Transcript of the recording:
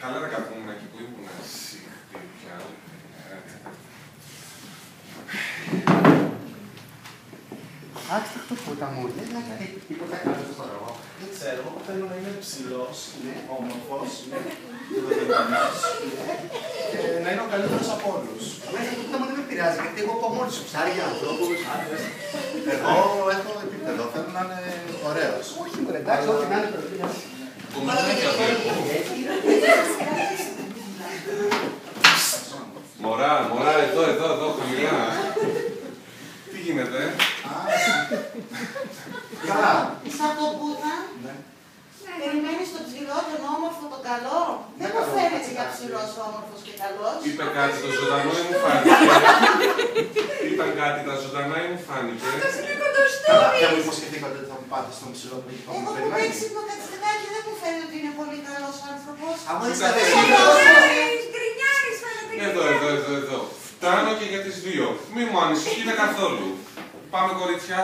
Καλά να καθόμουν εκεί που ήμουν. Συχτή πια. Άξιτο φούτα μου, δεν έκανε τίποτα καλό στο χώρο. Δεν ξέρω, θέλω να είμαι ψηλός, όμορφος, δεδομένος και να είναι ο καλύτερος από όλους. Μέσα το μου δεν με πειράζει, γιατί εγώ πω μόλις σου ψάρια, ανθρώπους, άντρες. Εγώ έχω επίπεδο, θέλω να είναι ωραίος. Όχι, μωρέ, εντάξει, ό,τι να είναι το Που με δεν διαφέρει. Μωρά, εδώ, χαμηλά. Τι γίνεται, Καλά. Είσαι από τον Μπούδα. Περιμένεις τον ψηλό, τον όμορφο, τον καλό. Δεν μου φαίνεται για ψηλός, όμορφος και καλός. είπε κάτι το ζωντανό ή μου φάνηκε. Ήταν κάτι τα ζωντανά ή μου φάνηκε. Αυτός είναι κοντοστούρι. Καλά, πια μου υποσχεθήκατε ότι θα μου πάτε στον ψηλό που έχει Εγώ που με έξυπνο κατσιδάκι δεν μου φαίνεται ότι είναι πολύ καλός άνθρωπος. Άμα Κοίτα, είστε Γκρινιάρης φαίνεται και Εδώ. Φτάνω και για τις δύο. Μη μου ανησυχείτε καθόλου. Πάμε κορίτσια.